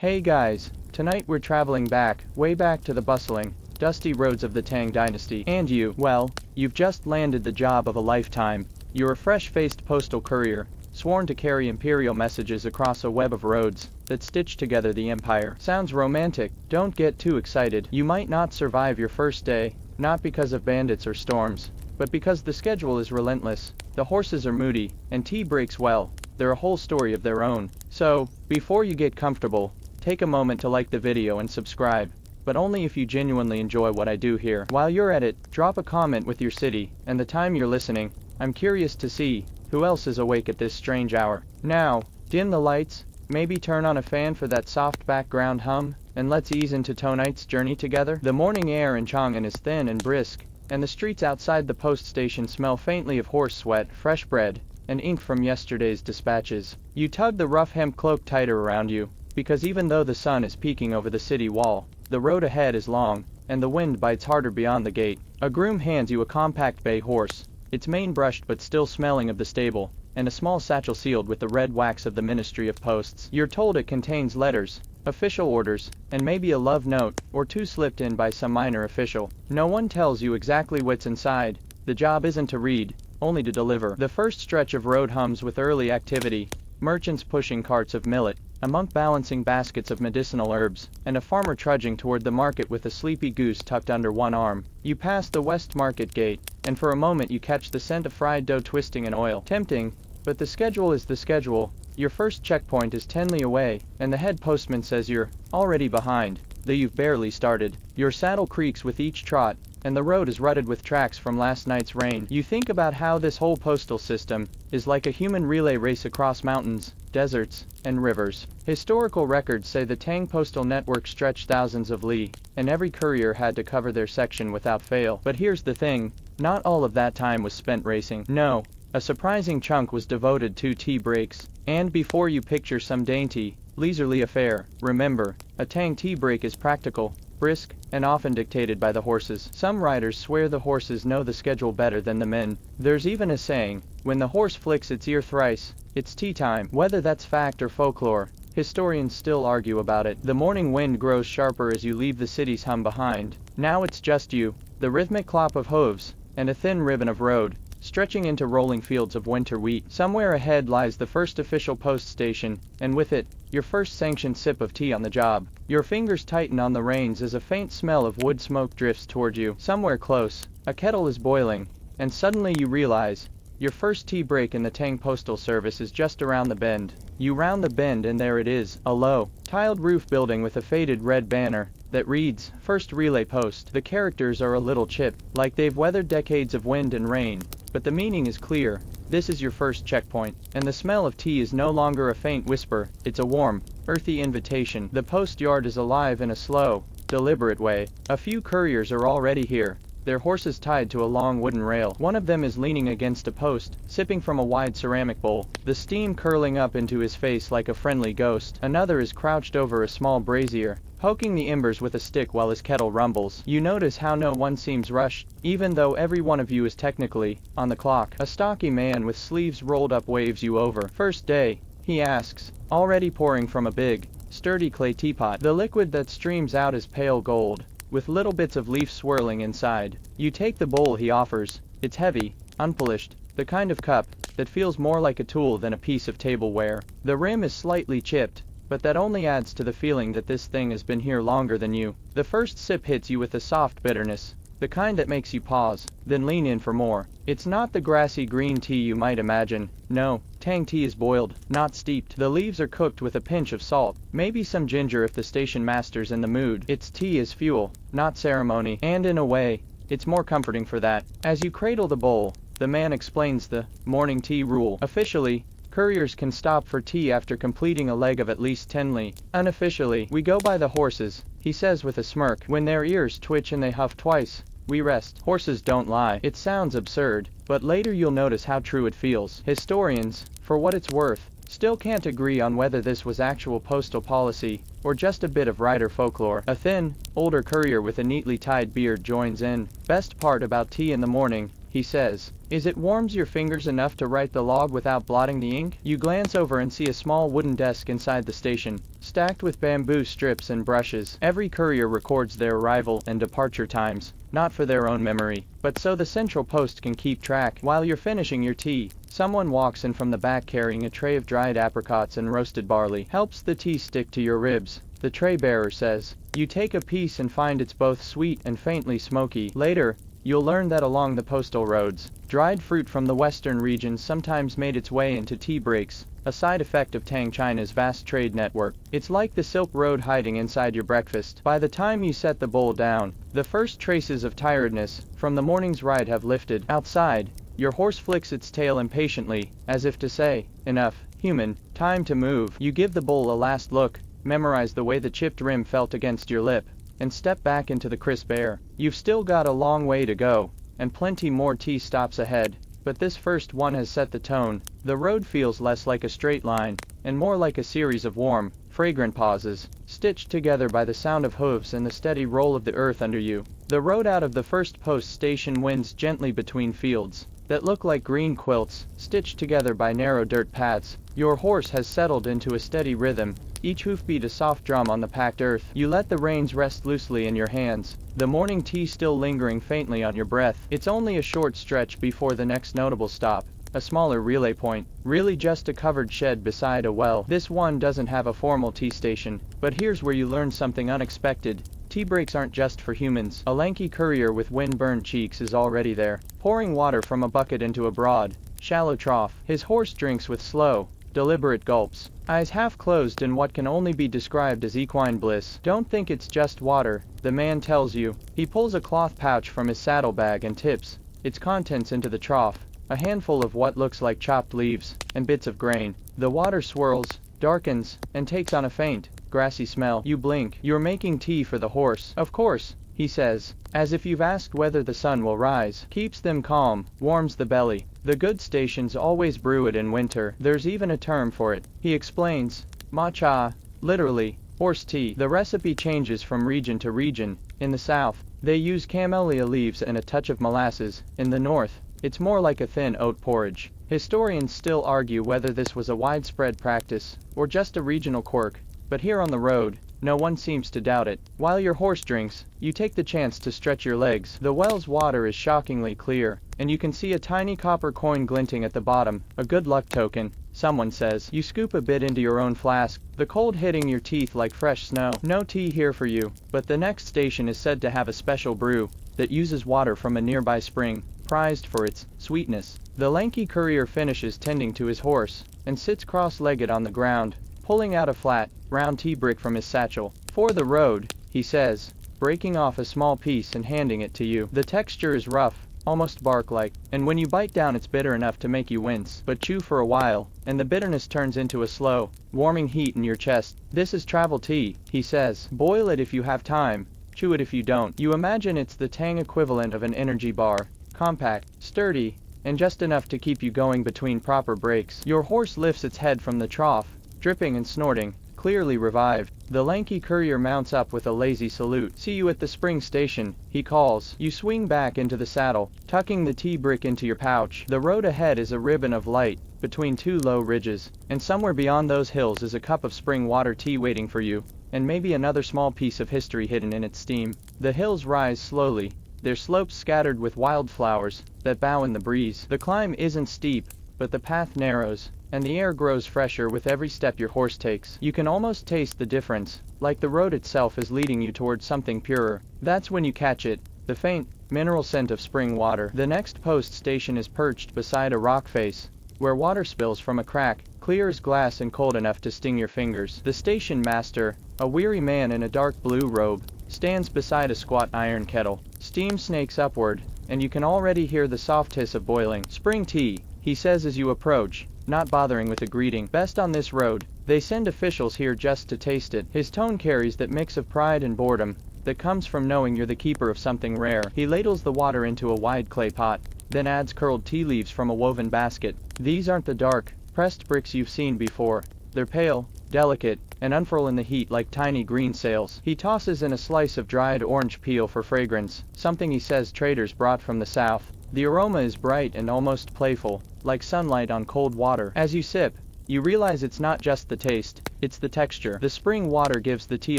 Hey guys, tonight we're traveling back, way back to the bustling, dusty roads of the Tang Dynasty. And you've just landed the job of a lifetime. You're a fresh-faced postal courier, sworn to carry imperial messages across a web of roads that stitch together the empire. Sounds romantic. Don't get too excited. You might not survive your first day, not because of bandits or storms, but because the schedule is relentless, the horses are moody, and tea breaks well. They're a whole story of their own. So, before you get comfortable, take a moment to like the video and subscribe, but only if you genuinely enjoy what I do here. While you're at it, drop a comment with your city and the time you're listening. I'm curious to see who else is awake at this strange hour. Now, dim the lights, maybe turn on a fan for that soft background hum, and let's ease into tonight's journey together. The morning air in Chang'an is thin and brisk, and the streets outside the post station smell faintly of horse sweat, fresh bread, and ink from yesterday's dispatches. You tug the rough hemp cloak tighter around you, because even though the sun is peeking over the city wall, the road ahead is long, and the wind bites harder beyond the gate. A groom hands you a compact bay horse, its mane brushed but still smelling of the stable, and a small satchel sealed with the red wax of the Ministry of Posts. You're told it contains letters, official orders, and maybe a love note or two slipped in by some minor official. No one tells you exactly what's inside. The job isn't to read, only to deliver. The first stretch of road hums with early activity, merchants pushing carts of millet, a monk balancing baskets of medicinal herbs, and a farmer trudging toward the market with a sleepy goose tucked under one arm. You pass the West Market gate, and for a moment you catch the scent of fried dough twisting in oil. Tempting, but the schedule is the schedule. Your first checkpoint is 10 li away, and the head postman says you're already behind, though you've barely started. Your saddle creaks with each trot, and the road is rutted with tracks from last night's rain. You think about how this whole postal system is like a human relay race across mountains, deserts, and rivers. Historical records say the Tang postal network stretched thousands of li, and every courier had to cover their section without fail. But here's the thing, not all of that time was spent racing. No, a surprising chunk was devoted to tea breaks. And before you picture some dainty, leisurely affair, remember, a Tang tea break is practical, brisk, and often dictated by the horses. Some riders swear the horses know the schedule better than the men. There's even a saying, when the horse flicks its ear thrice, it's tea time. Whether that's fact or folklore, historians still argue about it. The morning wind grows sharper as you leave the city's hum behind. Now it's just you, the rhythmic clop of hooves, and a thin ribbon of road, stretching into rolling fields of winter wheat. Somewhere ahead lies the first official post station, and with it, your first sanctioned sip of tea on the job. Your fingers tighten on the reins as a faint smell of wood smoke drifts toward you. Somewhere close, a kettle is boiling, and suddenly you realize, your first tea break in the Tang Postal Service is just around the bend. You round the bend and there it is, a low, tiled roof building with a faded red banner that reads, First Relay Post. The characters are a little chipped, like they've weathered decades of wind and rain, but the meaning is clear. This is your first checkpoint, and the smell of tea is no longer a faint whisper, it's a warm, earthy invitation. The post yard is alive in a slow, deliberate way. A few couriers are already here, their horses tied to a long wooden rail. One of them is leaning against a post, sipping from a wide ceramic bowl, the steam curling up into his face like a friendly ghost. Another is crouched over a small brazier, poking the embers with a stick while his kettle rumbles. You notice how no one seems rushed, even though every one of you is technically on the clock. A stocky man with sleeves rolled up waves you over. First day, he asks, already pouring from a big, sturdy clay teapot. The liquid that streams out is pale gold, with little bits of leaf swirling inside. You take the bowl he offers. It's heavy, unpolished, the kind of cup that feels more like a tool than a piece of tableware. The rim is slightly chipped, but that only adds to the feeling that this thing has been here longer than you. The first sip hits you with a soft bitterness, the kind that makes you pause, then lean in for more. It's not the grassy green tea you might imagine. No, Tang tea is boiled, not steeped. The leaves are cooked with a pinch of salt, maybe some ginger if the station master's in the mood. It's tea as fuel, not ceremony, and in a way, it's more comforting for that. As you cradle the bowl, the man explains the morning tea rule. Officially, couriers can stop for tea after completing a leg of at least 10 li. Unofficially, we go by the horses, he says with a smirk. When their ears twitch and they huff twice, we rest. Horses don't lie. It sounds absurd, but later you'll notice how true it feels. Historians, for what it's worth, still can't agree on whether this was actual postal policy, or just a bit of rider folklore. A thin, older courier with a neatly tied beard joins in. Best part about tea in the morning, he says. Is it warms your fingers enough to write the log without blotting the ink? You glance over and see a small wooden desk inside the station, stacked with bamboo strips and brushes. Every courier records their arrival and departure times, not for their own memory, but so the central post can keep track. While you're finishing your tea, someone walks in from the back carrying a tray of dried apricots and roasted barley. Helps the tea stick to your ribs, the tray bearer says. You take a piece and find it's both sweet and faintly smoky. Later, you'll learn that along the postal roads, dried fruit from the western regions sometimes made its way into tea breaks, a side effect of Tang China's vast trade network. It's like the Silk Road hiding inside your breakfast. By the time you set the bowl down, the first traces of tiredness from the morning's ride have lifted. Outside, your horse flicks its tail impatiently, as if to say, enough, human, time to move. You give the bowl a last look, memorize the way the chipped rim felt against your lip, and step back into the crisp air. You've still got a long way to go, and plenty more tea stops ahead, but this first one has set the tone. The road feels less like a straight line, and more like a series of warm, fragrant pauses, stitched together by the sound of hooves and the steady roll of the earth under you. The road out of the first post station winds gently between fields that look like green quilts, stitched together by narrow dirt paths. Your horse has settled into a steady rhythm, each hoofbeat a soft drum on the packed earth. You let the reins rest loosely in your hands, the morning tea still lingering faintly on your breath. It's only a short stretch before the next notable stop, a smaller relay point, really just a covered shed beside a well. This one doesn't have a formal tea station, but here's where you learn something unexpected. Tea breaks aren't just for humans. A lanky courier with wind-burned cheeks is already there, pouring water from a bucket into a broad, shallow trough. His horse drinks with slow, deliberate gulps, eyes half closed in what can only be described as equine bliss. Don't think it's just water, the man tells you. He pulls a cloth pouch from his saddlebag and tips its contents into the trough, a handful of what looks like chopped leaves and bits of grain. The water swirls, darkens, and takes on a faint, grassy smell. You blink. You're making tea for the horse. Of course, he says, as if you've asked whether the sun will rise. Keeps them calm, warms the belly. The good stations always brew it in winter. There's even a term for it, he explains. Matcha, literally, horse tea. The recipe changes from region to region. In the south, they use camellia leaves and a touch of molasses. In the north, it's more like a thin oat porridge. Historians still argue whether this was a widespread practice, or just a regional quirk, but here on the road, no one seems to doubt it. While your horse drinks, you take the chance to stretch your legs. The well's water is shockingly clear, and you can see a tiny copper coin glinting at the bottom, a good luck token, someone says. You scoop a bit into your own flask, the cold hitting your teeth like fresh snow. No tea here for you, but the next station is said to have a special brew that uses water from a nearby spring, prized for its sweetness. The lanky courier finishes tending to his horse, and sits cross-legged on the ground, pulling out a flat, round tea brick from his satchel. For the road, he says, breaking off a small piece and handing it to you. The texture is rough, almost bark-like, and when you bite down it's bitter enough to make you wince. But chew for a while, and the bitterness turns into a slow, warming heat in your chest. This is travel tea, he says. Boil it if you have time, chew it if you don't. You imagine it's the Tang equivalent of an energy bar, compact, sturdy, and just enough to keep you going between proper breaks. Your horse lifts its head from the trough, dripping and snorting, clearly revived. The lanky courier mounts up with a lazy salute. See you at the spring station, he calls. You swing back into the saddle, tucking the tea brick into your pouch. The road ahead is a ribbon of light, between two low ridges, and somewhere beyond those hills is a cup of spring water tea waiting for you, and maybe another small piece of history hidden in its steam. The hills rise slowly, their slopes scattered with wildflowers that bow in the breeze. The climb isn't steep, but the path narrows, and the air grows fresher with every step your horse takes. You can almost taste the difference, like the road itself is leading you towards something purer. That's when you catch it, the faint, mineral scent of spring water. The next post station is perched beside a rock face, where water spills from a crack, clear as glass and cold enough to sting your fingers. The station master, a weary man in a dark blue robe, stands beside a squat iron kettle. Steam snakes upward, and you can already hear the soft hiss of boiling spring tea, he says as you approach, not bothering with a greeting. Best on this road, they send officials here just to taste it. His tone carries that mix of pride and boredom that comes from knowing you're the keeper of something rare. He ladles the water into a wide clay pot, then adds curled tea leaves from a woven basket. These aren't the dark, pressed bricks you've seen before. They're pale, delicate, and unfurl in the heat like tiny green sails. He tosses in a slice of dried orange peel for fragrance, something he says traders brought from the south. The aroma is bright and almost playful, like sunlight on cold water. As you sip, you realize it's not just the taste, it's the texture. The spring water gives the tea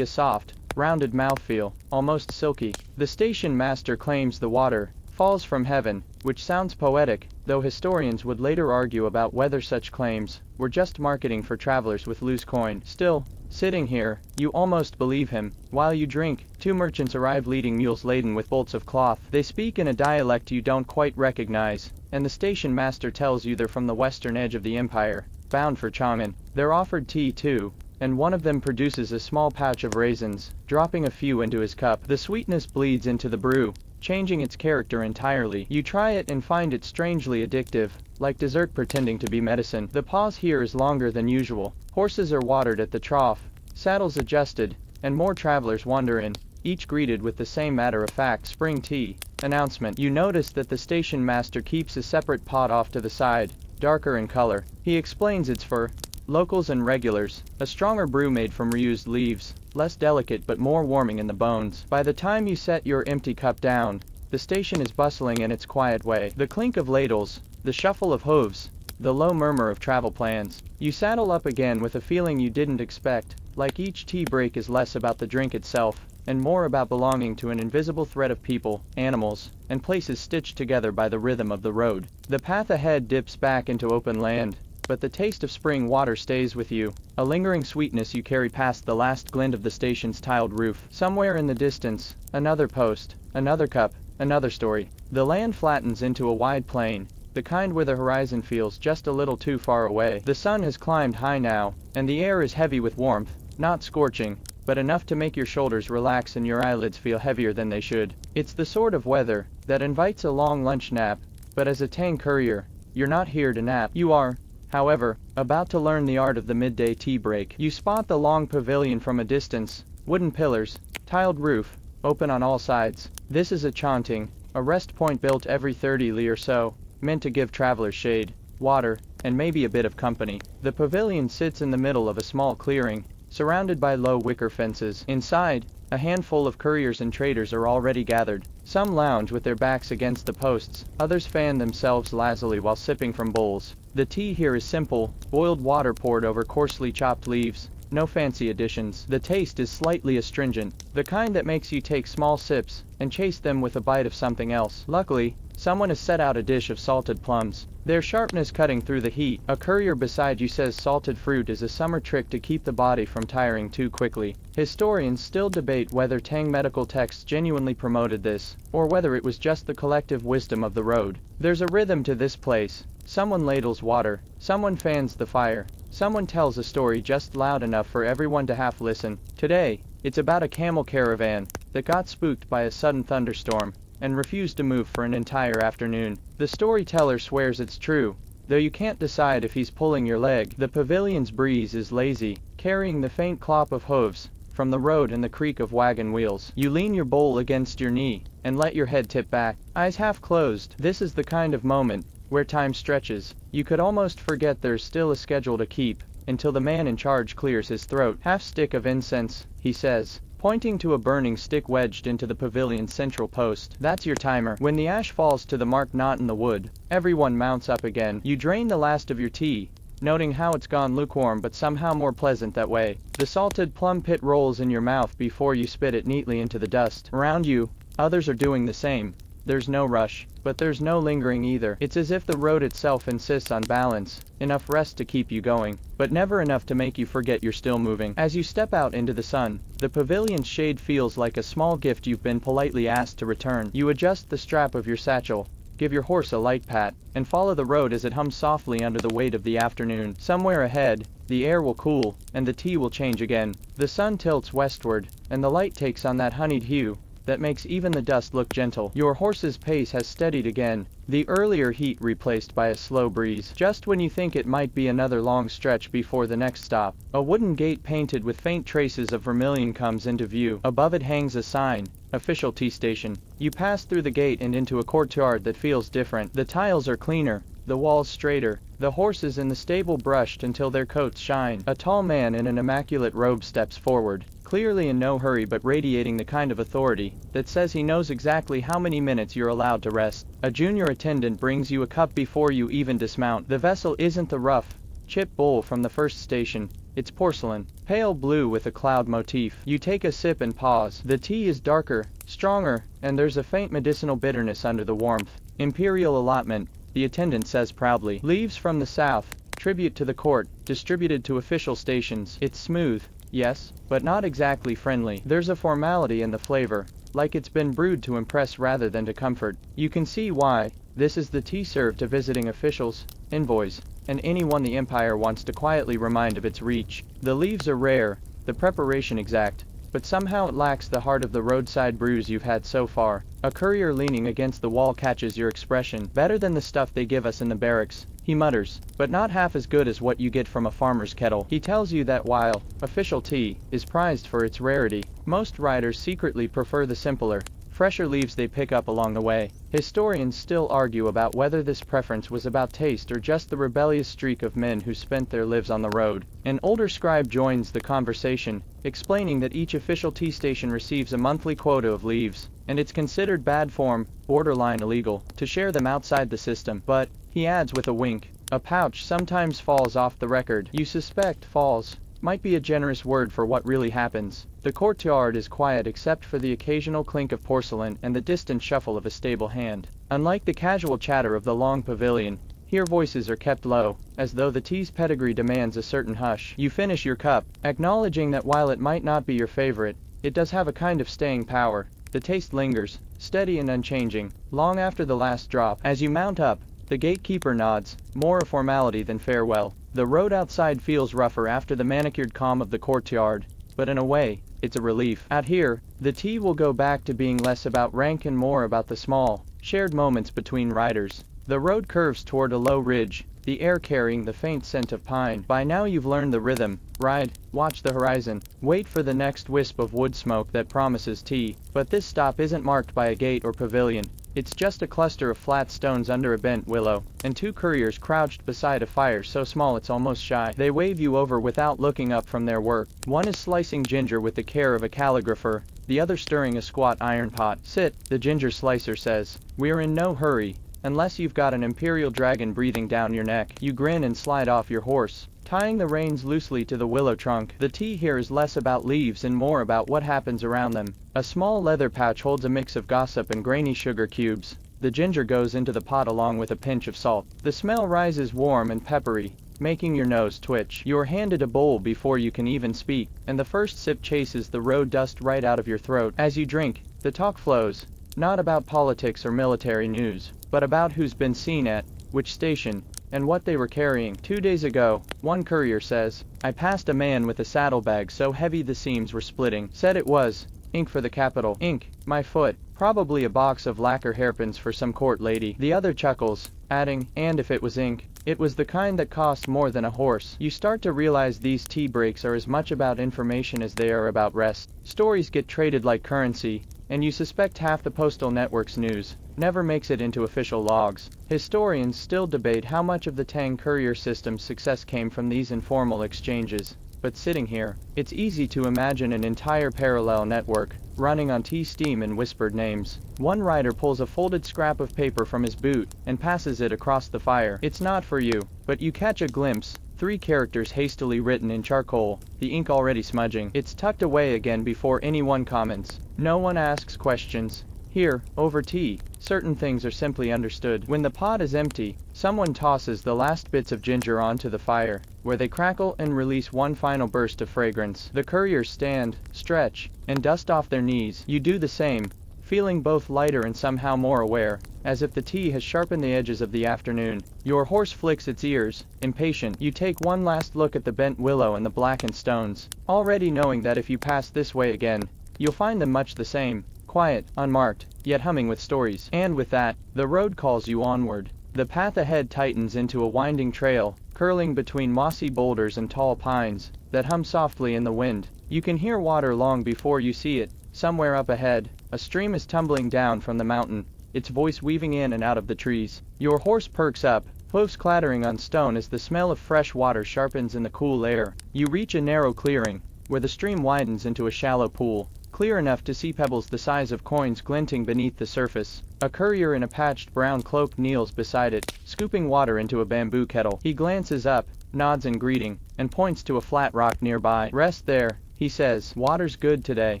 a soft, rounded mouthfeel, almost silky. The station master claims the water falls from heaven, which sounds poetic, though historians would later argue about whether such claims were just marketing for travelers with loose coin. Still, sitting here, you almost believe him. While you drink, two merchants arrive leading mules laden with bolts of cloth. They speak in a dialect you don't quite recognize, and the station master tells you they're from the western edge of the empire, bound for Chang'an. They're offered tea too, and one of them produces a small pouch of raisins, dropping a few into his cup. The sweetness bleeds into the brew, changing its character entirely. You try it and find it strangely addictive, like dessert pretending to be medicine. The pause here is longer than usual. Horses are watered at the trough, saddles adjusted, and more travelers wander in, each greeted with the same matter-of-fact spring tea announcement. You notice that the station master keeps a separate pot off to the side, darker in color. He explains it's for locals and regulars, a stronger brew made from reused leaves, less delicate but more warming in the bones. By the time you set your empty cup down, the station is bustling in its quiet way. The clink of ladles, the shuffle of hooves, the low murmur of travel plans. You saddle up again with a feeling you didn't expect, like each tea break is less about the drink itself, and more about belonging to an invisible thread of people, animals, and places stitched together by the rhythm of the road. The path ahead dips back into open land, but the taste of spring water stays with you, a lingering sweetness you carry past the last glint of the station's tiled roof. Somewhere in the distance, another post, another cup, another story. The land flattens into a wide plain, the kind where the horizon feels just a little too far away. The sun has climbed high now, and the air is heavy with warmth, not scorching, but enough to make your shoulders relax and your eyelids feel heavier than they should. It's the sort of weather that invites a long lunch nap, but as a Tang courier, you're not here to nap. You are, however, about to learn the art of the midday tea break. You spot the long pavilion from a distance, wooden pillars, tiled roof, open on all sides. This is a chanting, a rest point built every 30 li or so, meant to give travelers shade, water, and maybe a bit of company. The pavilion sits in the middle of a small clearing, surrounded by low wicker fences. Inside, a handful of couriers and traders are already gathered. Some lounge with their backs against the posts, others fan themselves lazily while sipping from bowls. The tea here is simple, boiled water poured over coarsely chopped leaves, no fancy additions. The taste is slightly astringent, the kind that makes you take small sips and chase them with a bite of something else. Luckily, someone has set out a dish of salted plums, their sharpness cutting through the heat. A courier beside you says salted fruit is a summer trick to keep the body from tiring too quickly. Historians still debate whether Tang medical texts genuinely promoted this, or whether it was just the collective wisdom of the road. There's a rhythm to this place. Someone ladles water, someone fans the fire, someone tells a story just loud enough for everyone to half listen. Today, it's about a camel caravan that got spooked by a sudden thunderstorm and refused to move for an entire afternoon. The storyteller swears it's true, though you can't decide if he's pulling your leg. The pavilion's breeze is lazy, carrying the faint clop of hooves from the road and the creak of wagon wheels. You lean your bowl against your knee and let your head tip back, eyes half closed. This is the kind of moment where time stretches. You could almost forget there's still a schedule to keep, until the man in charge clears his throat. "Half stick of incense," he says, pointing to a burning stick wedged into the pavilion's central post. "That's your timer." When the ash falls to the marked knot in the wood, everyone mounts up again. You drain the last of your tea, noting how it's gone lukewarm but somehow more pleasant that way. The salted plum pit rolls in your mouth before you spit it neatly into the dust. Around you, others are doing the same. There's no rush, but there's no lingering either. It's as if the road itself insists on balance, enough rest to keep you going, but never enough to make you forget you're still moving. As you step out into the sun, the pavilion's shade feels like a small gift you've been politely asked to return. You adjust the strap of your satchel, give your horse a light pat, and follow the road as it hums softly under the weight of the afternoon. Somewhere ahead, the air will cool, and the tea will change again. The sun tilts westward, and the light takes on that honeyed hue that makes even the dust look gentle. Your horse's pace has steadied again, the earlier heat replaced by a slow breeze. Just when you think it might be another long stretch before the next stop, a wooden gate painted with faint traces of vermilion comes into view. Above it hangs a sign, "Official Tea Station." You pass through the gate and into a courtyard that feels different. The tiles are cleaner, the walls straighter, the horses in the stable brushed until their coats shine. A tall man in an immaculate robe steps forward, clearly in no hurry but radiating the kind of authority that says he knows exactly how many minutes you're allowed to rest. A junior attendant brings you a cup before you even dismount. The vessel isn't the rough, chip bowl from the first station, it's porcelain, pale blue with a cloud motif. You take a sip and pause. The tea is darker, stronger, and there's a faint medicinal bitterness under the warmth. Imperial allotment, the attendant says proudly. Leaves from the south, tribute to the court, distributed to official stations. It's smooth, yes, but not exactly friendly. There's a formality in the flavor, like it's been brewed to impress rather than to comfort. You can see why. This is the tea served to visiting officials, envoys, and anyone the empire wants to quietly remind of its reach. The leaves are rare, the preparation exact, but somehow it lacks the heart of the roadside brews you've had so far. A courier leaning against the wall catches your expression. Better than the stuff they give us in the barracks, he mutters, but not half as good as what you get from a farmer's kettle. He tells you that while official tea is prized for its rarity, most riders secretly prefer the simpler, fresher leaves they pick up along the way. Historians still argue about whether this preference was about taste or just the rebellious streak of men who spent their lives on the road. An older scribe joins the conversation, explaining that each official tea station receives a monthly quota of leaves, and it's considered bad form, borderline illegal, to share them outside the system. But, he adds with a wink, a pouch sometimes falls off the record. You suspect falls might be a generous word for what really happens. The courtyard is quiet except for the occasional clink of porcelain and the distant shuffle of a stable hand. Unlike the casual chatter of the long pavilion, here voices are kept low, as though the tea's pedigree demands a certain hush. You finish your cup, acknowledging that while it might not be your favorite, it does have a kind of staying power. The taste lingers, steady and unchanging, long after the last drop. As you mount up, the gatekeeper nods, more a formality than farewell. The road outside feels rougher after the manicured calm of the courtyard, but in a way, it's a relief. Out here, the tea will go back to being less about rank and more about the small, shared moments between riders. The road curves toward a low ridge, the air carrying the faint scent of pine. By now you've learned the rhythm. Ride, watch the horizon, wait for the next wisp of wood smoke that promises tea. But this stop isn't marked by a gate or pavilion. It's just a cluster of flat stones under a bent willow, and two couriers crouched beside a fire so small it's almost shy. They wave you over without looking up from their work. One is slicing ginger with the care of a calligrapher, the other stirring a squat iron pot. Sit, the ginger slicer says. We're in no hurry, unless you've got an imperial dragon breathing down your neck. You grin and slide off your horse, tying the reins loosely to the willow trunk. The tea here is less about leaves and more about what happens around them. A small leather pouch holds a mix of gossip and grainy sugar cubes. The ginger goes into the pot along with a pinch of salt. The smell rises warm and peppery, making your nose twitch. You're handed a bowl before you can even speak, and the first sip chases the road dust right out of your throat. As you drink, the talk flows, not about politics or military news, but about who's been seen at which station, and what they were carrying. 2 days ago, one courier says, I passed a man with a saddlebag so heavy the seams were splitting. Said it was ink for the capital. Ink, my foot, probably a box of lacquer hairpins for some court lady. The other chuckles, adding, and if it was ink, it was the kind that cost more than a horse. You start to realize these tea breaks are as much about information as they are about rest. Stories get traded like currency, and you suspect half the postal network's news never makes it into official logs. Historians still debate how much of the Tang courier system's success came from these informal exchanges. But sitting here, it's easy to imagine an entire parallel network, running on tea steam and whispered names. One rider pulls a folded scrap of paper from his boot, and passes it across the fire. It's not for you, but you catch a glimpse. 3 characters hastily written in charcoal, the ink already smudging. It's tucked away again before anyone comments. No one asks questions. Here, over tea, certain things are simply understood. When the pot is empty, someone tosses the last bits of ginger onto the fire, where they crackle and release one final burst of fragrance. The couriers stand, stretch, and dust off their knees. You do the same, feeling both lighter and somehow more aware, as if the tea has sharpened the edges of the afternoon. Your horse flicks its ears, impatient. You take one last look at the bent willow and the blackened stones, already knowing that if you pass this way again, you'll find them much the same. Quiet, unmarked, yet humming with stories. And with that, the road calls you onward. The path ahead tightens into a winding trail, curling between mossy boulders and tall pines, that hum softly in the wind. You can hear water long before you see it. Somewhere up ahead, a stream is tumbling down from the mountain, its voice weaving in and out of the trees. Your horse perks up, hooves clattering on stone as the smell of fresh water sharpens in the cool air. You reach a narrow clearing, where the stream widens into a shallow pool, clear enough to see pebbles the size of coins glinting beneath the surface. A courier in a patched brown cloak kneels beside it, scooping water into a bamboo kettle. He glances up, nods in greeting, and points to a flat rock nearby. "Rest there," he says. "Water's good today."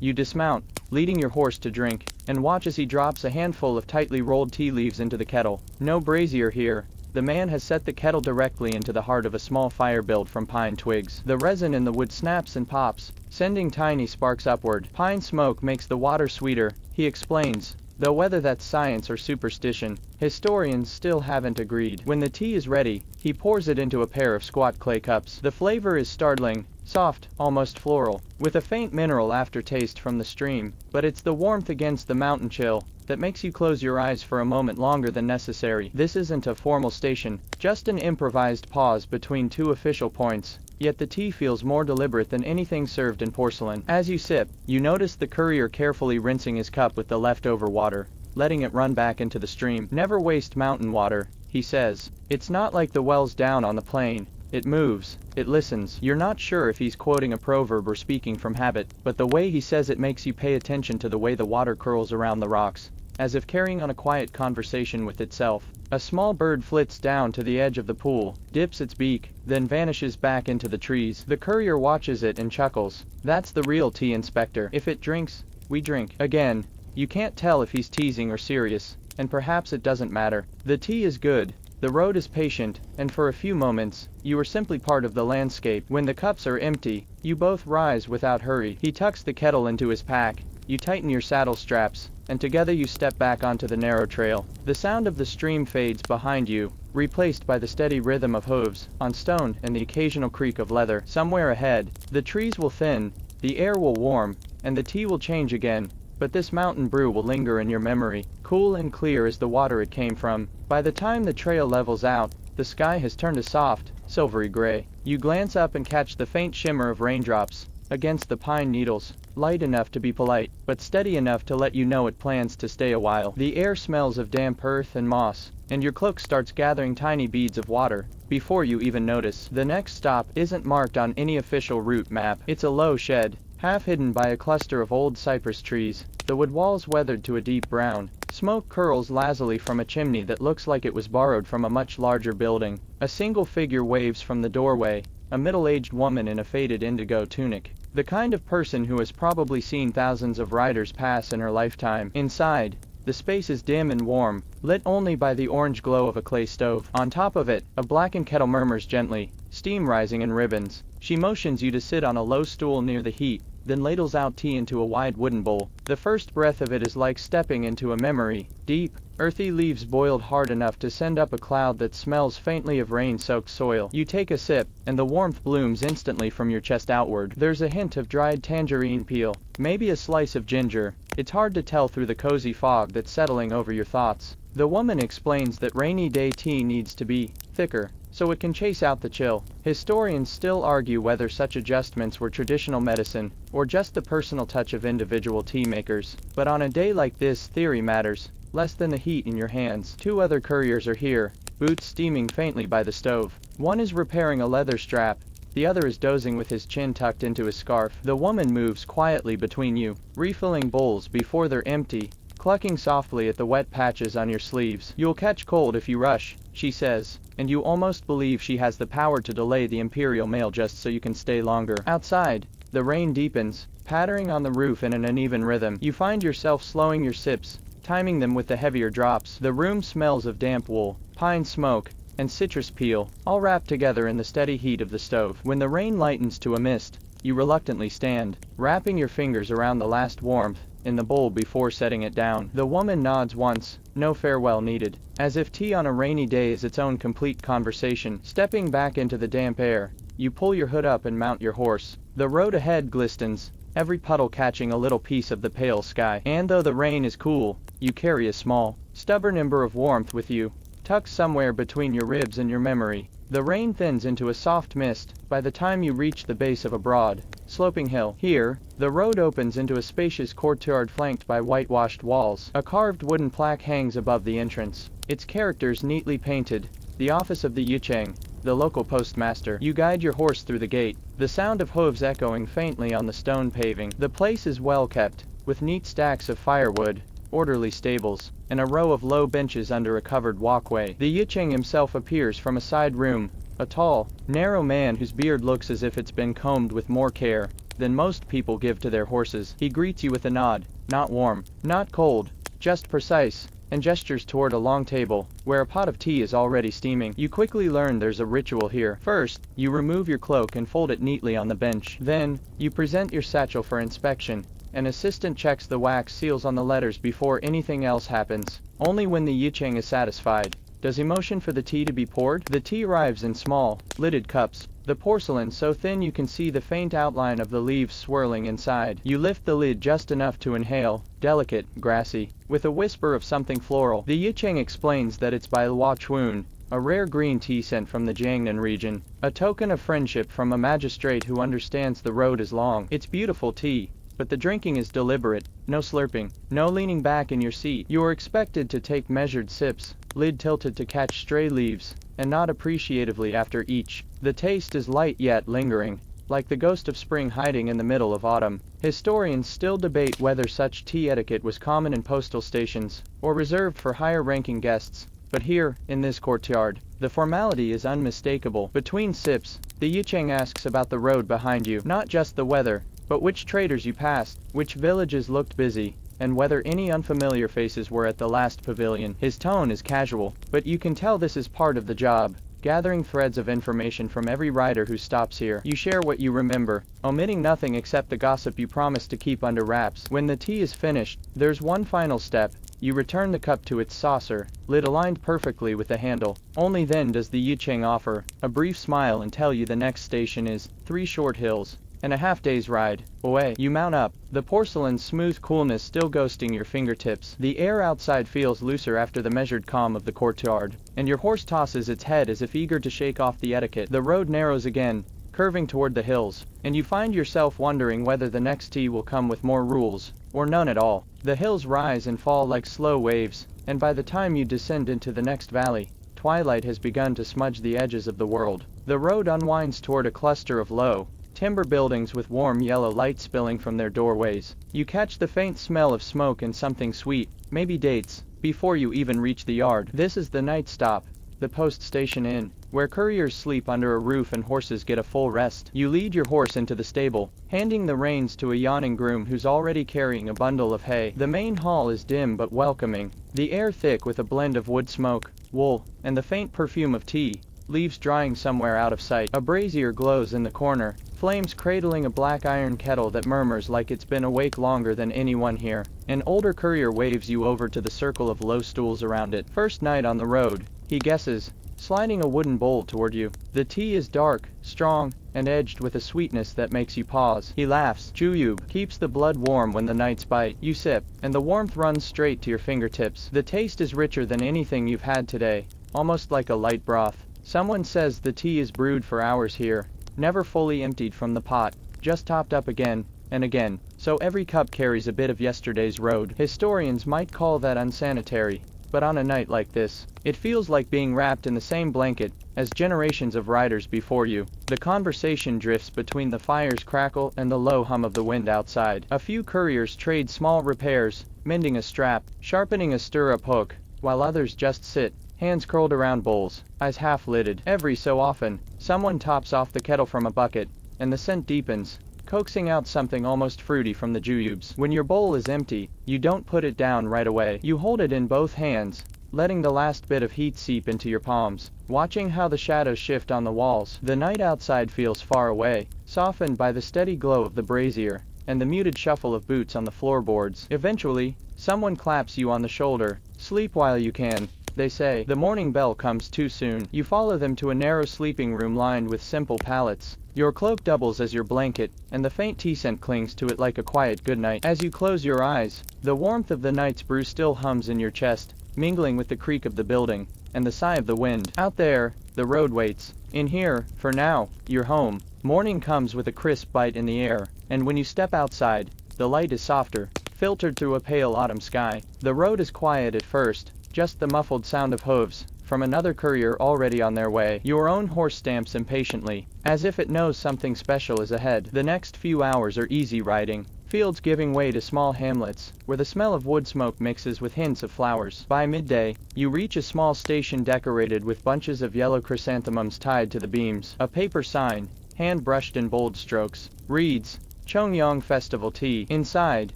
You dismount, leading your horse to drink, and watch as he drops a handful of tightly rolled tea leaves into the kettle. No brazier here. The man has set the kettle directly into the heart of a small fire built from pine twigs. The resin in the wood snaps and pops, sending tiny sparks upward. Pine smoke makes the water sweeter, he explains, though whether that's science or superstition, historians still haven't agreed. When the tea is ready, he pours it into a pair of squat clay cups. The flavor is startling, soft, almost floral, with a faint mineral aftertaste from the stream, but it's the warmth against the mountain chill that makes you close your eyes for a moment longer than necessary. This isn't a formal station, just an improvised pause between two official points, yet the tea feels more deliberate than anything served in porcelain. As you sip, you notice the courier carefully rinsing his cup with the leftover water, letting it run back into the stream. "Never waste mountain water," he says. "It's not like the wells down on the plain. It moves, it listens." You're not sure if he's quoting a proverb or speaking from habit, but the way he says it makes you pay attention to the way the water curls around the rocks, as if carrying on a quiet conversation with itself. A small bird flits down to the edge of the pool, dips its beak, then vanishes back into the trees. The courier watches it and chuckles. "That's the real tea, Inspector. If it drinks, we drink." Again, you can't tell if he's teasing or serious, and perhaps it doesn't matter. The tea is good. The road is patient, and for a few moments, you are simply part of the landscape. When the cups are empty, you both rise without hurry. He tucks the kettle into his pack, you tighten your saddle straps, and together you step back onto the narrow trail. The sound of the stream fades behind you, replaced by the steady rhythm of hooves on stone and the occasional creak of leather. Somewhere ahead, the trees will thin, the air will warm, and the tea will change again. But this mountain brew will linger in your memory, cool and clear as the water it came from. By the time the trail levels out, the sky has turned a soft, silvery gray. You glance up and catch the faint shimmer of raindrops against the pine needles, light enough to be polite, but steady enough to let you know it plans to stay a while. The air smells of damp earth and moss, and your cloak starts gathering tiny beads of water before you even notice. The next stop isn't marked on any official route map. It's a low shed, half hidden by a cluster of old cypress trees, the wood walls weathered to a deep brown. Smoke curls lazily from a chimney that looks like it was borrowed from a much larger building. A single figure waves from the doorway, a middle-aged woman in a faded indigo tunic, the kind of person who has probably seen thousands of riders pass in her lifetime. Inside, the space is dim and warm, lit only by the orange glow of a clay stove. On top of it, a blackened kettle murmurs gently, steam rising in ribbons. She motions you to sit on a low stool near the heat, then ladles out tea into a wide wooden bowl. The first breath of it is like stepping into a memory. Deep, earthy leaves boiled hard enough to send up a cloud that smells faintly of rain-soaked soil. You take a sip, and the warmth blooms instantly from your chest outward. There's a hint of dried tangerine peel, maybe a slice of ginger. It's hard to tell through the cozy fog that's settling over your thoughts. The woman explains that rainy day tea needs to be thicker, so it can chase out the chill. Historians still argue whether such adjustments were traditional medicine, or just the personal touch of individual tea makers. But on a day like this, theory matters less than the heat in your hands. Two other couriers are here, boots steaming faintly by the stove. One is repairing a leather strap, the other is dozing with his chin tucked into his scarf. The woman moves quietly between you, refilling bowls before they're empty, clucking softly at the wet patches on your sleeves. "You'll catch cold if you rush," she says, and you almost believe she has the power to delay the imperial mail just so you can stay longer. Outside, the rain deepens, pattering on the roof in an uneven rhythm. You find yourself slowing your sips, timing them with the heavier drops. The room smells of damp wool, pine smoke, and citrus peel, all wrapped together in the steady heat of the stove. When the rain lightens to a mist, you reluctantly stand, wrapping your fingers around the last warmth in the bowl before setting it down. The woman nods once, no farewell needed, as if tea on a rainy day is its own complete conversation. Stepping back into the damp air, you pull your hood up and mount your horse. The road ahead glistens, every puddle catching a little piece of the pale sky. And though the rain is cool, you carry a small, stubborn ember of warmth with you, tucked somewhere between your ribs and your memory. The rain thins into a soft mist by the time you reach the base of a broad, sloping hill. Here, the road opens into a spacious courtyard flanked by whitewashed walls. A carved wooden plaque hangs above the entrance, its characters neatly painted, the office of the Yicheng, the local postmaster. You guide your horse through the gate, the sound of hooves echoing faintly on the stone paving. The place is well kept, with neat stacks of firewood, orderly stables, and a row of low benches under a covered walkway. The Yicheng himself appears from a side room, a tall, narrow man whose beard looks as if it's been combed with more care than most people give to their horses. He greets you with a nod, not warm, not cold, just precise, and gestures toward a long table, where a pot of tea is already steaming. You quickly learn there's a ritual here. First, you remove your cloak and fold it neatly on the bench. Then, you present your satchel for inspection. An assistant checks the wax seals on the letters before anything else happens. Only when the Yicheng is satisfied does he motion for the tea to be poured. The tea arrives in small, lidded cups, the porcelain so thin you can see the faint outline of the leaves swirling inside. You lift the lid just enough to inhale, delicate, grassy, with a whisper of something floral. The Yicheng explains that it's by Hua Chuan, a rare green tea sent from the Chang'an region, a token of friendship from a magistrate who understands the road is long. It's beautiful tea, but the drinking is deliberate, no slurping, no leaning back in your seat. You are expected to take measured sips, lid tilted to catch stray leaves, and nod appreciatively after each. The taste is light yet lingering, like the ghost of spring hiding in the middle of autumn. Historians still debate whether such tea etiquette was common in postal stations, or reserved for higher-ranking guests, but here, in this courtyard, the formality is unmistakable. Between sips, the Yicheng asks about the road behind you, not just the weather, but which traders you passed, which villages looked busy, and whether any unfamiliar faces were at the last pavilion. His tone is casual, but you can tell this is part of the job, gathering threads of information from every rider who stops here. You share what you remember, omitting nothing except the gossip you promised to keep under wraps. When the tea is finished, there's one final step. You return the cup to its saucer, lid aligned perfectly with the handle. Only then does the Yicheng offer a brief smile and tell you the next station is 3 short hills and a half-day's ride away. You mount up, the porcelain's smooth coolness still ghosting your fingertips. The air outside feels looser after the measured calm of the courtyard, and your horse tosses its head as if eager to shake off the etiquette. The road narrows again, curving toward the hills, and you find yourself wondering whether the next tea will come with more rules, or none at all. The hills rise and fall like slow waves, and by the time you descend into the next valley, twilight has begun to smudge the edges of the world. The road unwinds toward a cluster of low, timber buildings with warm yellow light spilling from their doorways. You catch the faint smell of smoke and something sweet, maybe dates, before you even reach the yard. This is the night stop, the post station inn, where couriers sleep under a roof and horses get a full rest. You lead your horse into the stable, handing the reins to a yawning groom who's already carrying a bundle of hay. The main hall is dim but welcoming, the air thick with a blend of wood smoke, wool, and the faint perfume of tea, leaves drying somewhere out of sight. A brazier glows in the corner, flames cradling a black iron kettle that murmurs like it's been awake longer than anyone here. An older courier waves you over to the circle of low stools around it. First night on the road, he guesses, sliding a wooden bowl toward you. The tea is dark, strong, and edged with a sweetness that makes you pause. He laughs. Juyub keeps the blood warm when the nights bite. You sip, and the warmth runs straight to your fingertips. The taste is richer than anything you've had today, almost like a light broth. Someone says the tea is brewed for hours here, never fully emptied from the pot, just topped up again and again, so every cup carries a bit of yesterday's road. Historians might call that unsanitary, but on a night like this, it feels like being wrapped in the same blanket as generations of riders before you. The conversation drifts between the fire's crackle and the low hum of the wind outside. A few couriers trade small repairs, mending a strap, sharpening a stirrup hook, while others just sit, hands curled around bowls, eyes half-lidded. Every so often, someone tops off the kettle from a bucket, and the scent deepens, coaxing out something almost fruity from the juyubs. When your bowl is empty, you don't put it down right away. You hold it in both hands, letting the last bit of heat seep into your palms, watching how the shadows shift on the walls. The night outside feels far away, softened by the steady glow of the brazier, and the muted shuffle of boots on the floorboards. Eventually, someone claps you on the shoulder. Sleep while you can, they say. The morning bell comes too soon. You follow them to a narrow sleeping room lined with simple pallets. Your cloak doubles as your blanket, and the faint tea scent clings to it like a quiet goodnight. As you close your eyes, the warmth of the night's brew still hums in your chest, mingling with the creak of the building, and the sigh of the wind. Out there, the road waits. In here, for now, you're home. Morning comes with a crisp bite in the air, and when you step outside, the light is softer, filtered through a pale autumn sky. The road is quiet at first, just the muffled sound of hooves, from another courier already on their way. Your own horse stamps impatiently, as if it knows something special is ahead. The next few hours are easy riding, fields giving way to small hamlets, where the smell of wood smoke mixes with hints of flowers. By midday, you reach a small station decorated with bunches of yellow chrysanthemums tied to the beams. A paper sign, hand-brushed in bold strokes, reads, Chang'an Festival Tea. Inside,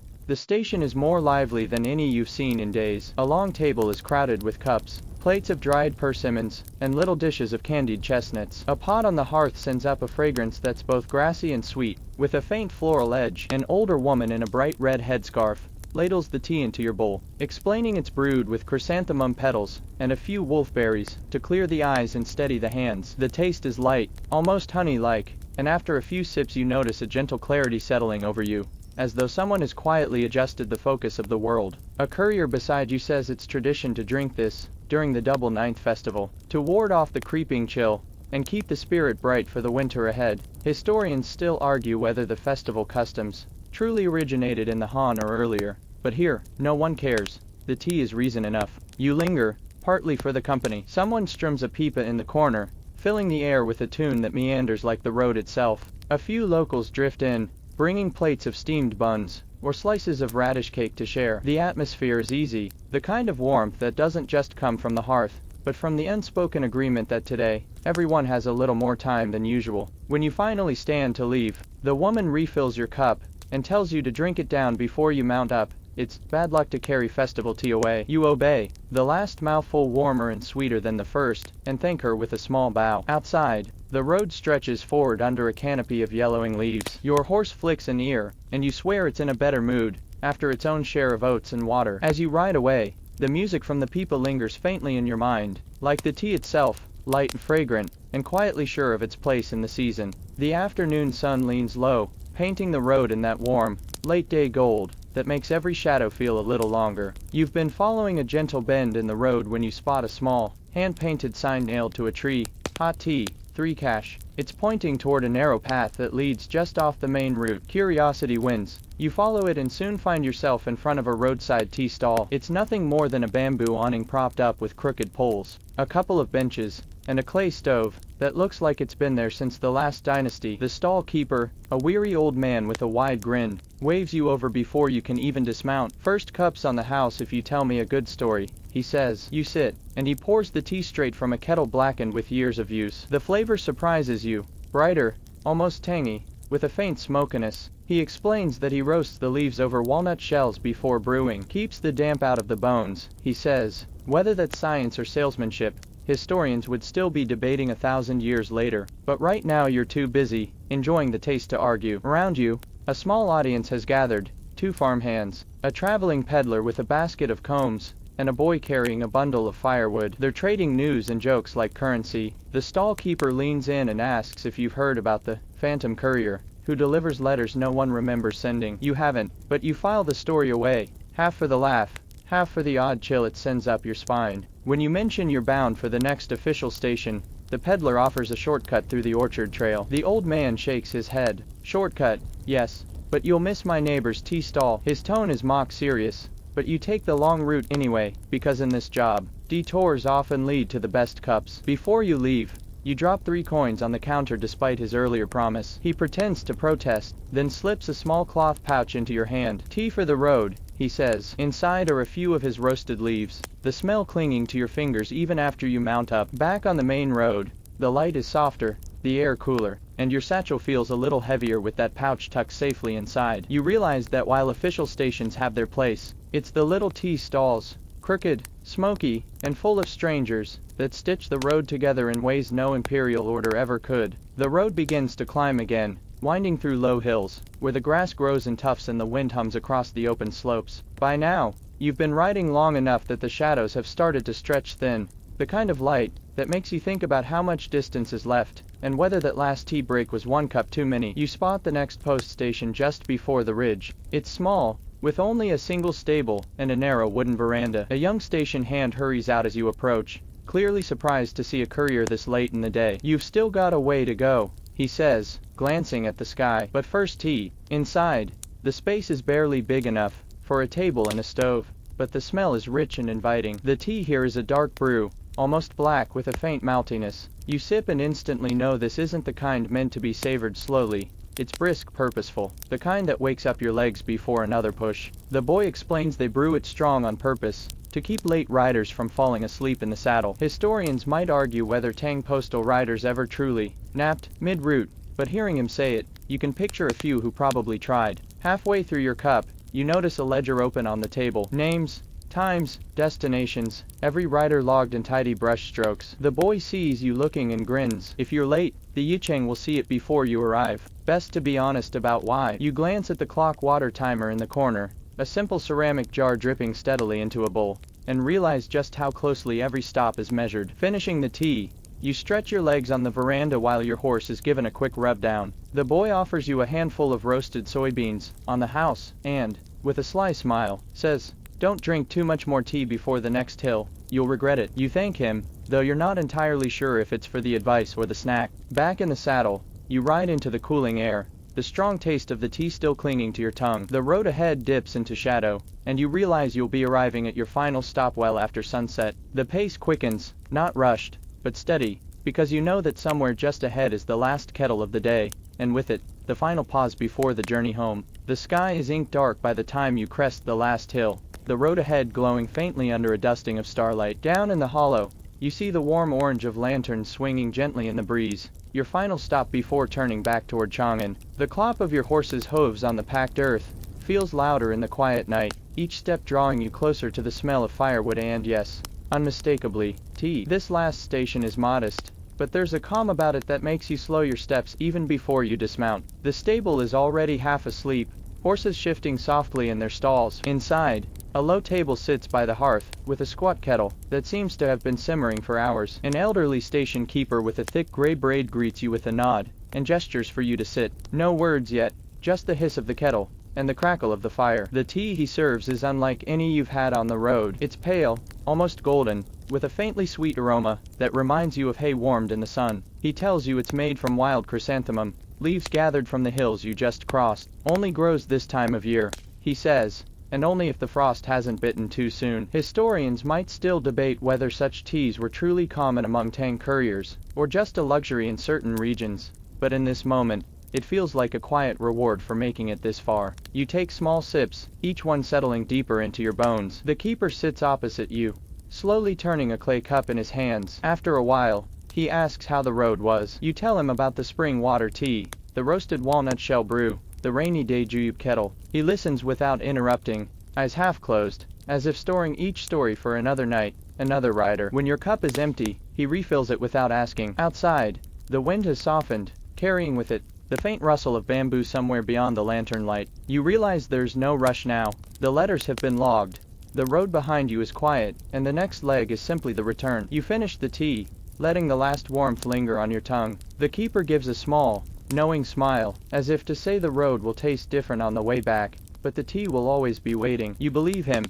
the station is more lively than any you've seen in days. A long table is crowded with cups, plates of dried persimmons, and little dishes of candied chestnuts. A pot on the hearth sends up a fragrance that's both grassy and sweet, with a faint floral edge. An older woman in a bright red headscarf ladles the tea into your bowl, explaining it's brewed with chrysanthemum petals and a few wolfberries to clear the eyes and steady the hands. The taste is light, almost honey-like, and after a few sips you notice a gentle clarity settling over you, as though someone has quietly adjusted the focus of the world. A courier beside you says it's tradition to drink this during the Double Ninth Festival, to ward off the creeping chill and keep the spirit bright for the winter ahead. Historians still argue whether the festival customs truly originated in the Han or earlier, but here, no one cares. The tea is reason enough. You linger, partly for the company. Someone strums a pipa in the corner, filling the air with a tune that meanders like the road itself. A few locals drift in, bringing plates of steamed buns, or slices of radish cake to share. The atmosphere is easy, the kind of warmth that doesn't just come from the hearth, but from the unspoken agreement that today, everyone has a little more time than usual. When you finally stand to leave, the woman refills your cup, and tells you to drink it down before you mount up. It's bad luck to carry festival tea away. You obey, the last mouthful warmer and sweeter than the first, and thank her with a small bow. Outside, the road stretches forward under a canopy of yellowing leaves. Your horse flicks an ear, and you swear it's in a better mood, after its own share of oats and water. As you ride away, the music from the pipa lingers faintly in your mind, like the tea itself, light and fragrant, and quietly sure of its place in the season. The afternoon sun leans low, painting the road in that warm, late-day gold that makes every shadow feel a little longer. You've been following a gentle bend in the road when you spot a small, hand-painted sign nailed to a tree. Hot tea, 3 cash. It's pointing toward a narrow path that leads just off the main route. Curiosity wins. You follow it and soon find yourself in front of a roadside tea stall. It's nothing more than a bamboo awning propped up with crooked poles, a couple of benches, and a clay stove that looks like it's been there since the last dynasty. The stall keeper, a weary old man with a wide grin, waves you over before you can even dismount. First cups on the house if you tell me a good story, he says. You sit, and he pours the tea straight from a kettle blackened with years of use. The flavor surprises you, brighter, almost tangy, with a faint smokiness. He explains that he roasts the leaves over walnut shells before brewing. Keeps the damp out of the bones, he says. Whether that's science or salesmanship, historians would still be debating 1,000 years later, but right now you're too busy, enjoying the taste to argue. Around you, a small audience has gathered, 2 farmhands, a traveling peddler with a basket of combs, and a boy carrying a bundle of firewood. They're trading news and jokes like currency. The stall keeper leans in and asks if you've heard about the phantom courier, who delivers letters no one remembers sending. You haven't, but you file the story away, half for the laugh, half for the odd chill it sends up your spine. When you mention you're bound for the next official station, the peddler offers a shortcut through the orchard trail. The old man shakes his head. Shortcut, yes, but you'll miss my neighbor's tea stall. His tone is mock serious, but you take the long route anyway, because in this job, detours often lead to the best cups. Before you leave, you drop 3 coins on the counter despite his earlier promise. He pretends to protest, then slips a small cloth pouch into your hand. Tea for the road, he says. Inside are a few of his roasted leaves, the smell clinging to your fingers even after you mount up. Back on the main road, the light is softer, the air cooler, and your satchel feels a little heavier with that pouch tucked safely inside. You realize that while official stations have their place, it's the little tea stalls, crooked, smoky, and full of strangers, that stitch the road together in ways no imperial order ever could. The road begins to climb again, winding through low hills, where the grass grows in tufts and the wind hums across the open slopes. By now, you've been riding long enough that the shadows have started to stretch thin, the kind of light that makes you think about how much distance is left, and whether that last tea break was 1 cup too many. You spot the next post station just before the ridge. It's small, with only a single stable and a narrow wooden veranda. A young station hand hurries out as you approach, clearly surprised to see a courier this late in the day. You've still got a way to go, he says, glancing at the sky. But first tea. Inside, the space is barely big enough for a table and a stove, but the smell is rich and inviting. The tea here is a dark brew, almost black with a faint maltiness. You sip and instantly know this isn't the kind meant to be savored slowly. It's brisk, purposeful, the kind that wakes up your legs before another push. The boy explains they brew it strong on purpose, to keep late riders from falling asleep in the saddle. Historians might argue whether Tang postal riders ever truly napped mid-route, but hearing him say it, you can picture a few who probably tried. Halfway through your cup, you notice a ledger open on the table. Names, times, destinations, every rider logged in tidy brush strokes. The boy sees you looking and grins. If you're late, the Yicheng will see it before you arrive. Best to be honest about why. You glance at the clock water timer in the corner, a simple ceramic jar dripping steadily into a bowl, and realize just how closely every stop is measured. Finishing the tea, you stretch your legs on the veranda while your horse is given a quick rub down. The boy offers you a handful of roasted soybeans, on the house, and, with a sly smile, says, "Don't drink too much more tea before the next hill, you'll regret it." You thank him, though you're not entirely sure if it's for the advice or the snack. Back in the saddle, you ride into the cooling air, the strong taste of the tea still clinging to your tongue. The road ahead dips into shadow, and you realize you'll be arriving at your final stop well after sunset. The pace quickens, not rushed, but steady, because you know that somewhere just ahead is the last kettle of the day, and with it, the final pause before the journey home. The sky is ink dark by the time you crest the last hill, the road ahead glowing faintly under a dusting of starlight. Down in the hollow, you see the warm orange of lanterns swinging gently in the breeze, your final stop before turning back toward Chang'an. The clop of your horse's hooves on the packed earth feels louder in the quiet night, each step drawing you closer to the smell of firewood and, yes, unmistakably, tea. This last station is modest, but there's a calm about it that makes you slow your steps even before you dismount. The stable is already half asleep, horses shifting softly in their stalls. Inside, a low table sits by the hearth, with a squat kettle that seems to have been simmering for hours. An elderly station keeper with a thick gray braid greets you with a nod, and gestures for you to sit. No words yet, just the hiss of the kettle, and the crackle of the fire. The tea he serves is unlike any you've had on the road. It's pale, almost golden, with a faintly sweet aroma that reminds you of hay warmed in the sun. He tells you it's made from wild chrysanthemum, leaves gathered from the hills you just crossed. Only grows this time of year, he says, and only if the frost hasn't bitten too soon. Historians might still debate whether such teas were truly common among Tang couriers, or just a luxury in certain regions, but in this moment, it feels like a quiet reward for making it this far. You take small sips, each one settling deeper into your bones. The keeper sits opposite you, slowly turning a clay cup in his hands. After a while, he asks how the road was. You tell him about the spring water tea, the roasted walnut shell brew, the rainy day juyup kettle. He listens without interrupting, eyes half closed, as if storing each story for another night, another rider. When your cup is empty, he refills it without asking. Outside, the wind has softened, carrying with it the faint rustle of bamboo somewhere beyond the lantern light. You realize there's no rush now. The letters have been logged. The road behind you is quiet, and the next leg is simply the return. You finish the tea, letting the last warmth linger on your tongue. The keeper gives a small, knowing smile, as if to say the road will taste different on the way back, but the tea will always be waiting. You believe him,